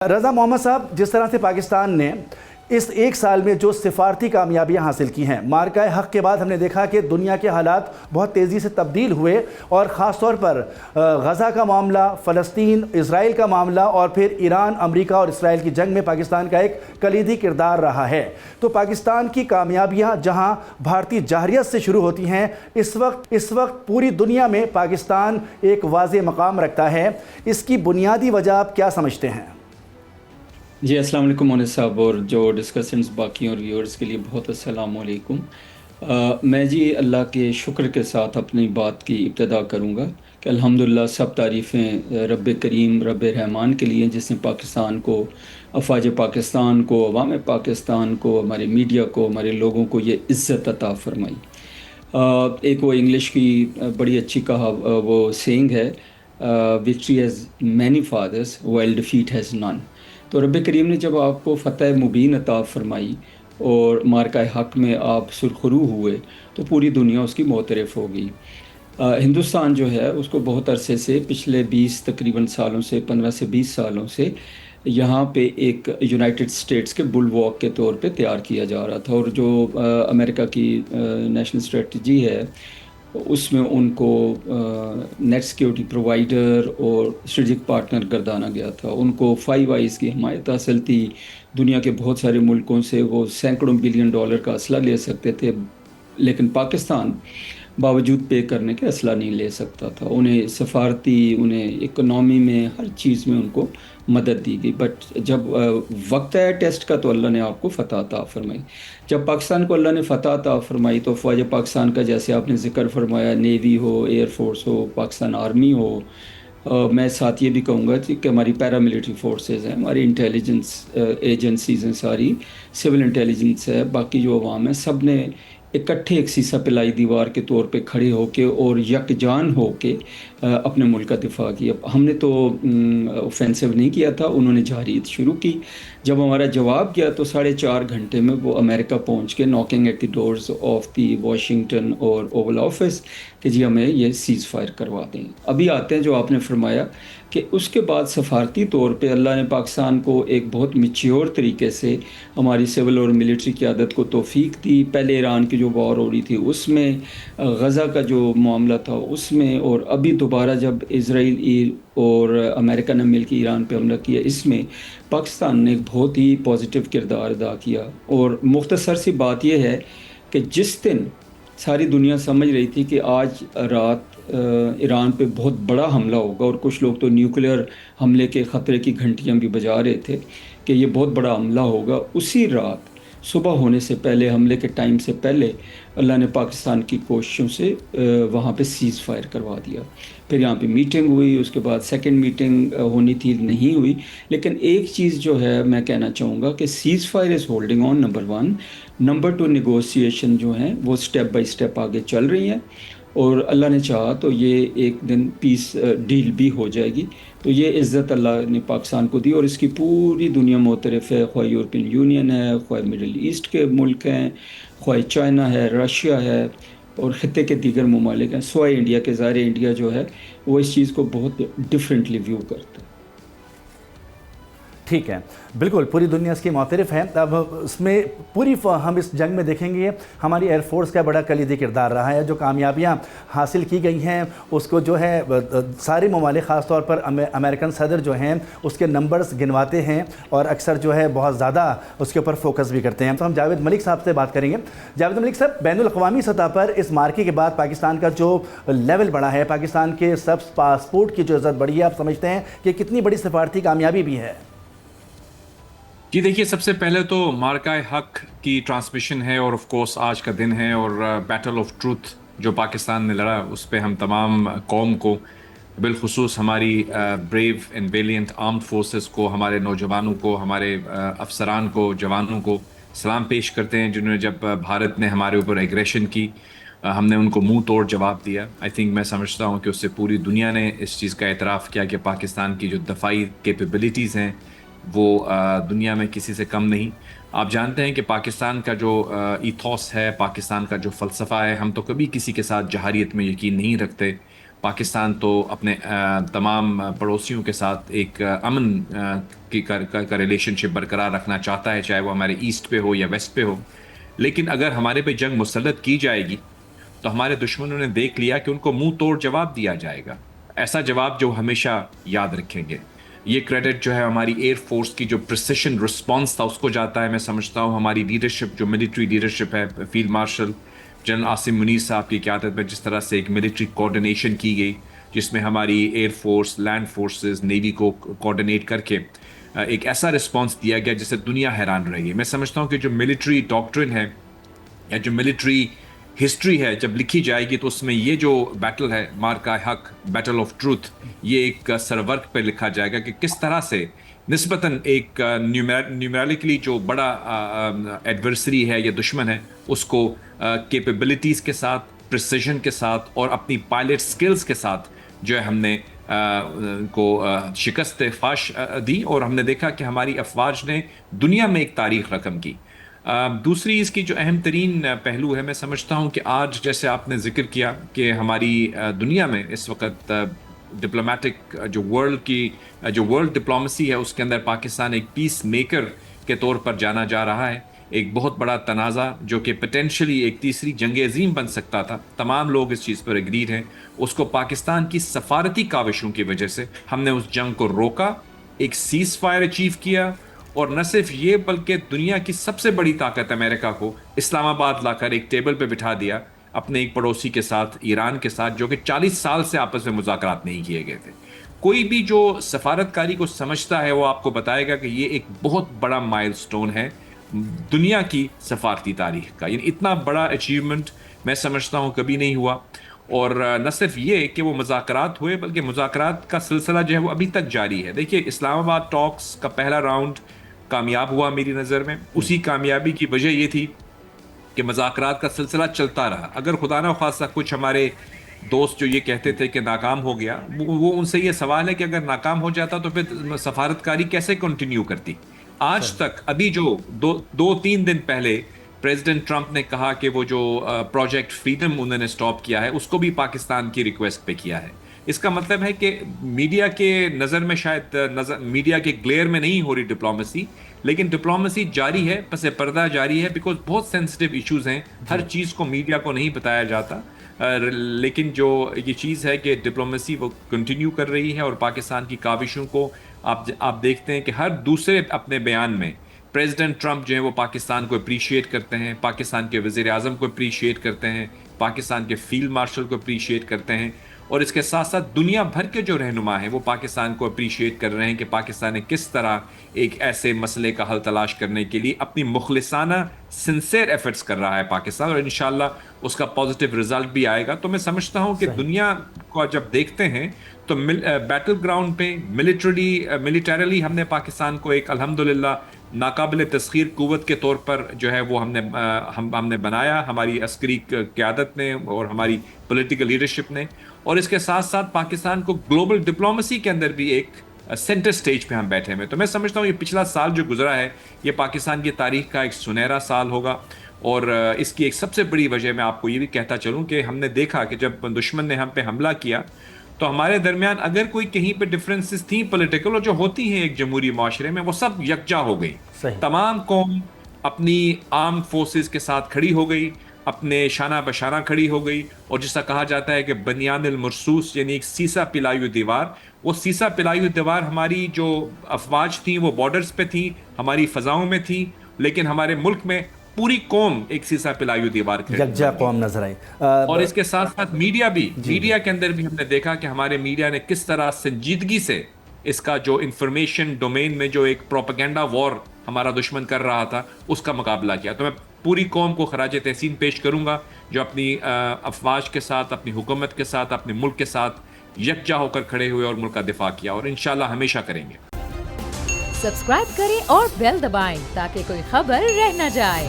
رضا محمد صاحب، جس طرح سے پاکستان نے اس ایک سال میں جو سفارتی کامیابیاں حاصل کی ہیں، مارکہ حق کے بعد ہم نے دیکھا کہ دنیا کے حالات بہت تیزی سے تبدیل ہوئے، اور خاص طور پر غزہ کا معاملہ، فلسطین اسرائیل کا معاملہ، اور پھر ایران امریکہ اور اسرائیل کی جنگ میں پاکستان کا ایک کلیدی کردار رہا ہے۔ تو پاکستان کی کامیابیاں جہاں بھارتی جارحیت سے شروع ہوتی ہیں، اس وقت پوری دنیا میں پاکستان ایک واضح مقام رکھتا ہے۔ اس کی بنیادی وجہ آپ کیا سمجھتے ہیں؟ جی السلام علیکم مونس صاحب، اور جو ڈسکسنٹس باقی اور ویورز کے لیے بہت السلام علیکم۔ میں جی اللہ کے شکر کے ساتھ اپنی بات کی ابتدا کروں گا کہ الحمدللہ سب تعریفیں رب کریم رب رحمان کے لیے، جس نے پاکستان کو، افواج پاکستان کو، عوام پاکستان کو، ہمارے میڈیا کو، ہمارے لوگوں کو یہ عزت عطا فرمائی۔ ایک وہ انگلش کی بڑی اچھی وہ سینگ ہے، victory has many fathers while defeat has none. تو رب کریم نے جب آپ کو فتح مبین عطا فرمائی اور مارکہ حق میں آپ سرخرو ہوئے، تو پوری دنیا اس کی معترف ہو گئی۔ ہندوستان جو ہے اس کو بہت عرصے سے، پچھلے تقریباً سالوں سے، 15 سے 20 سالوں سے یہاں پہ ایک یونائٹڈ اسٹیٹس کے بل واک کے طور پہ تیار کیا جا رہا تھا، اور جو امریکہ کی نیشنل اسٹریٹجی ہے اس میں ان کو نیٹ سیکیورٹی پرووائڈر اور اسٹریٹجک پارٹنر گردانا گیا تھا۔ ان کو 5 آئیز کی حمایت حاصل تھی، دنیا کے بہت سارے ملکوں سے وہ سینکڑوں بلین ڈالر کا اسلحہ لے سکتے تھے، لیکن پاکستان باوجود پے کرنے کے اسلحہ نہیں لے سکتا تھا۔ انہیں سفارتی، انہیں اکنامی میں، ہر چیز میں ان کو مدد دی گئی۔ بٹ جب وقت آیا ٹیسٹ کا تو اللہ نے آپ کو فتح عطا فرمائی۔ جب پاکستان کو اللہ نے فتح عطا فرمائی تو افواج پاکستان کا، جیسے آپ نے ذکر فرمایا، نیوی ہو، ایئر فورس ہو، پاکستان آرمی ہو، میں ساتھ یہ بھی کہوں گا کہ ہماری پیراملٹری فورسز ہیں، ہماری انٹیلیجنس ایجنسیز ہیں، ساری سول انٹیلیجنس ہے، باقی جو عوام ہے، سب نے اکٹھے ایک سیسہ پلائی دیوار کے طور پہ کھڑے ہو کے اور یکجان ہو کے اپنے ملک کا دفاع کیا۔ ہم نے تو اوفینسو نہیں کیا تھا، انہوں نے جارحیت شروع کی۔ جب ہمارا جواب کیا تو 4.5 گھنٹے میں وہ امریکہ پہنچ کے knocking at the doors of the Washington اور اوول آفس کہ جی ہمیں یہ سیز فائر کروا دیں۔ ابھی آتے ہیں جو آپ نے فرمایا کہ اس کے بعد سفارتی طور پہ اللہ نے پاکستان کو ایک بہت میچیور طریقے سے ہماری سول اور ملٹری قیادت کو توفیق دی۔ پہلے ایران کی جو وار ہو رہی تھی اس میں، غزہ کا جو معاملہ تھا اس میں، اور ابھی دوبارہ جب اسرائیل اور امریکہ نے مل کے ایران پہ حملہ کیا، اس میں پاکستان نے ایک بہت ہی پازیٹیو کردار ادا کیا۔ اور مختصر سی بات یہ ہے کہ جس دن ساری دنیا سمجھ رہی تھی کہ آج رات ایران پہ بہت بڑا حملہ ہوگا، اور کچھ لوگ تو نیوکلیئر حملے کے خطرے کی گھنٹیاں بھی بجا رہے تھے کہ یہ بہت بڑا حملہ ہوگا، اسی رات صبح ہونے سے پہلے، حملے کے ٹائم سے پہلے، اللہ نے پاکستان کی کوششوں سے وہاں پہ سیز فائر کروا دیا۔ پھر یہاں پہ میٹنگ ہوئی، اس کے بعد سیکنڈ میٹنگ ہونی تھی، نہیں ہوئی۔ لیکن ایک چیز جو ہے میں کہنا چاہوں گا کہ cease fire is holding on, number 1۔ Number 2، negotiation جو ہیں وہ سٹیپ بائی سٹیپ آگے چل رہی ہیں، اور اللہ نے چاہا تو یہ ایک دن پیس ڈیل بھی ہو جائے گی۔ تو یہ عزت اللہ نے پاکستان کو دی، اور اس کی پوری دنیا معترف ہے، خواہ یورپین یونین ہے، خواہ مڈل ایسٹ کے ملک ہیں، خواہ چائنا ہے، رشیا ہے، اور خطے کے دیگر ممالک ہیں، سوائے انڈیا کے۔ ظاہر انڈیا جو ہے وہ اس چیز کو بہت ڈفرینٹلی ویو کرتا ہے۔ ٹھیک ہے، بالکل پوری دنیا اس کی معترف ہے۔ اب اس میں ہم اس جنگ میں دیکھیں گے ہماری ایئر فورس کا بڑا کلیدی کردار رہا ہے۔ جو کامیابیاں حاصل کی گئی ہیں اس کو جو ہے سارے ممالک، خاص طور پر امریکن صدر جو ہیں اس کے نمبرز گنواتے ہیں، اور اکثر جو ہے بہت زیادہ اس کے اوپر فوکس بھی کرتے ہیں۔ تو ہم جاوید ملک صاحب سے بات کریں گے۔ جاوید ملک صاحب، بین الاقوامی سطح پر اس مارکے کے بعد پاکستان کا جو لیول بڑھا ہے، پاکستان کے سب پاسپورٹ کی جو عزت بڑھی ہے، آپ سمجھتے ہیں کہ کتنی بڑی سفارتی کامیابی بھی ہے؟ جی دیکھیے، سب سے پہلے تو مارکہ حق کی ٹرانسمیشن ہے، اور آف کورس آج کا دن ہے، اور بیٹل آف ٹروتھ جو پاکستان نے لڑا، اس پہ ہم تمام قوم کو، بالخصوص ہماری brave and valiant armed forces کو، ہمارے نوجوانوں کو، ہمارے افسران کو، جوانوں کو سلام پیش کرتے ہیں، جنہوں نے جب بھارت نے ہمارے اوپر ایگریشن کی، ہم نے ان کو منہ توڑ جواب دیا۔ آئی تھنک، میں سمجھتا ہوں کہ اس سے پوری دنیا نے اس چیز کا اعتراف کیا کہ پاکستان کی جو دفاعی کیپیبلٹیز ہیں وہ دنیا میں کسی سے کم نہیں۔ آپ جانتے ہیں کہ پاکستان کا جو ایتھوس ہے، پاکستان کا جو فلسفہ ہے، ہم تو کبھی کسی کے ساتھ جہاریت میں یقین نہیں رکھتے، پاکستان تو اپنے تمام پڑوسیوں کے ساتھ ایک امن کا ریلیشن شپ برقرار رکھنا چاہتا ہے، چاہے وہ ہمارے ایسٹ پہ ہو یا ویسٹ پہ ہو. لیکن اگر ہمارے پہ جنگ مسلط کی جائے گی تو ہمارے دشمنوں نے دیکھ لیا کہ ان کو منہ توڑ جواب دیا جائے گا، ایسا جواب جو ہمیشہ یاد رکھیں گے. یہ کریڈٹ جو ہے ہماری ایئر فورس کی جو پریسیشن رسپانس تھا اس کو جاتا ہے. میں سمجھتا ہوں ہماری لیڈرشپ جو ملٹری لیڈرشپ ہے، field marshal general Asim Munir صاحب کی قیادت میں جس طرح سے ایک ملٹری کوآرڈینیشن کی گئی، جس میں ہماری air force, land forces, navy کو کوآرڈینیٹ کر کے ایک ایسا رسپانس دیا گیا جس سے دنیا حیران رہ گئی. میں سمجھتا ہوں کہ جو ملٹری ڈاکٹرن ہے یا جو ملٹری ہسٹری ہے جب لکھی جائے گی تو اس میں یہ جو بیٹل ہے، مارکہ حق، بیٹل آف ٹروتھ، یہ ایک سرورق پہ لکھا جائے گا کہ کس طرح سے نسبتاً ایک نیومیرکلی جو بڑا ایڈورسری ہے یا دشمن ہے اس کو کیپیبلٹیز کے ساتھ، پریسیجن کے ساتھ اور اپنی پائلٹ سکلز کے ساتھ جو ہے ہم نے کو شکست فاش دی، اور ہم نے دیکھا کہ ہماری افواج نے دنیا میں ایک تاریخ رقم کی. دوسری اس کی جو اہم ترین پہلو ہے، میں سمجھتا ہوں کہ آج جیسے آپ نے ذکر کیا کہ ہماری دنیا میں اس وقت ڈپلومیٹک جو ورلڈ ڈپلومیسی ہے اس کے اندر پاکستان ایک پیس میکر کے طور پر جانا جا رہا ہے. ایک بہت بڑا تنازع جو کہ پوٹینشلی ایک تیسری جنگ عظیم بن سکتا تھا، تمام لوگ اس چیز پر اگریڈ ہیں. اس کو پاکستان کی سفارتی کاوشوں کی وجہ سے ہم نے اس جنگ کو روکا، ایک سیز فائر اچیو کیا، اور نہ صرف یہ بلکہ دنیا کی سب سے بڑی طاقت امریکہ کو اسلام آباد لا کر ایک ٹیبل پہ بٹھا دیا اپنے ایک پڑوسی کے ساتھ، ایران کے ساتھ، جو کہ 40 سال سے آپس میں مذاکرات نہیں کیے گئے تھے. کوئی بھی جو سفارتکاری کو سمجھتا ہے وہ آپ کو بتائے گا کہ یہ ایک بہت بڑا مائل سٹون ہے دنیا کی سفارتی تاریخ کا. یعنی اتنا بڑا اچیومنٹ میں سمجھتا ہوں کبھی نہیں ہوا. اور نہ صرف یہ کہ وہ مذاکرات ہوئے بلکہ مذاکرات کا سلسلہ جو ہے وہ ابھی تک جاری ہے. دیکھیے اسلام آباد ٹاکس کا پہلا راؤنڈ کامیاب ہوا میری نظر میں. اسی کامیابی کی وجہ یہ تھی کہ مذاکرات کا سلسلہ چلتا رہا. اگر خدا نہ خواستہ کچھ ہمارے دوست جو یہ کہتے تھے کہ ناکام ہو گیا، وہ ان سے یہ سوال ہے کہ اگر ناکام ہو جاتا تو پھر سفارتکاری کیسے کنٹینیو کرتی. آج تک ابھی جو دو تین دن پہلے پریزیڈنٹ ٹرمپ نے کہا کہ وہ جو پروجیکٹ فریڈم انہوں نے سٹاپ کیا ہے اس کو بھی پاکستان کی ریکویسٹ پہ کیا ہے. اس کا مطلب ہے کہ میڈیا کے نظر میں شاید میڈیا کے گلیئر میں نہیں ہو رہی ڈپلومیسی، لیکن ڈپلومیسی جاری ہے، پس پردہ جاری ہے، بیکاز بہت سینسٹیو ایشوز ہیں. ہر چیز کو میڈیا کو نہیں بتایا جاتا، لیکن جو یہ چیز ہے کہ ڈپلومیسی وہ کنٹینیو کر رہی ہے. اور پاکستان کی کاوشوں کو آپ دیکھتے ہیں کہ ہر دوسرے اپنے بیان میں پریزیڈنٹ ٹرمپ جو ہے وہ پاکستان کو اپریشیٹ کرتے ہیں، پاکستان کے وزیر اعظم کو اپریشیٹ کرتے ہیں، پاکستان کے فیلڈ مارشل کو اپریشیٹ کرتے ہیں. اور اس کے ساتھ ساتھ دنیا بھر کے جو رہنما ہیں وہ پاکستان کو اپریشیٹ کر رہے ہیں کہ پاکستان نے کس طرح ایک ایسے مسئلے کا حل تلاش کرنے کے لیے اپنی مخلصانہ سنسیئر ایفرٹس کر رہا ہے پاکستان، اور انشاءاللہ اس کا پازیٹیو رزلٹ بھی آئے گا. تو میں سمجھتا ہوں کہ دنیا کو جب دیکھتے ہیں تو بیٹل گراؤنڈ پہ ملیٹریلی ہم نے پاکستان کو ایک الحمدللہ ناقابل تسخیر قوت کے طور پر جو ہے وہ ہم نے بنایا، ہماری عسکری قیادت نے اور ہماری پولیٹیکل لیڈرشپ نے. اور اس کے ساتھ ساتھ پاکستان کو گلوبل ڈپلومیسی کے اندر بھی ایک سینٹر سٹیج پہ ہم بیٹھے ہوئے. تو میں سمجھتا ہوں یہ پچھلا سال جو گزرا ہے یہ پاکستان کی تاریخ کا ایک سنہرا سال ہوگا. اور اس کی ایک سب سے بڑی وجہ میں آپ کو یہ بھی کہتا چلوں کہ ہم نے دیکھا کہ جب دشمن نے ہم پہ حملہ کیا تو ہمارے درمیان اگر کوئی کہیں پہ ڈفرینسز تھیں پولیٹیکل اور جو ہوتی ہیں ایک جمہوری معاشرے میں، وہ سب یکجا ہو گئی. تمام قوم اپنی آرم فورسز کے ساتھ کھڑی ہو گئی، اپنے شانہ بشانہ کھڑی ہو گئی. اور جیسا کہا جاتا ہے کہ بنیان المرصوص، یعنی ایک سیسا پلائی ہوئی دیوار، وہ سیسا پلائی ہوئی دیوار ہماری جو افواج تھیں وہ بارڈرز پہ تھیں، ہماری فضاؤں میں تھیں، لیکن ہمارے ملک میں پوری قوم ایک سیسا پلائی ہوئی دیوار یکجا قوم نظر آئی. اور اس کے ساتھ ساتھ میڈیا کے اندر بھی ہم نے دیکھا کہ ہمارے میڈیا نے کس طرح سنجیدگی سے اس کا جو انفارمیشن ڈومین میں جو ایک پروپیگنڈا وار ہمارا دشمن کر رہا تھا اس کا مقابلہ کیا. تو میں پوری قوم کو خراج تحسین پیش کروں گا جو اپنی افواج کے ساتھ، اپنی حکومت کے ساتھ، اپنے ملک کے ساتھ یکجا ہو کر کھڑے ہوئے اور ملک کا دفاع کیا، اور انشاءاللہ ہمیشہ کریں گے. سبسکرائب کریں اور بیل دبائیں تاکہ کوئی خبر رہ نہ جائے.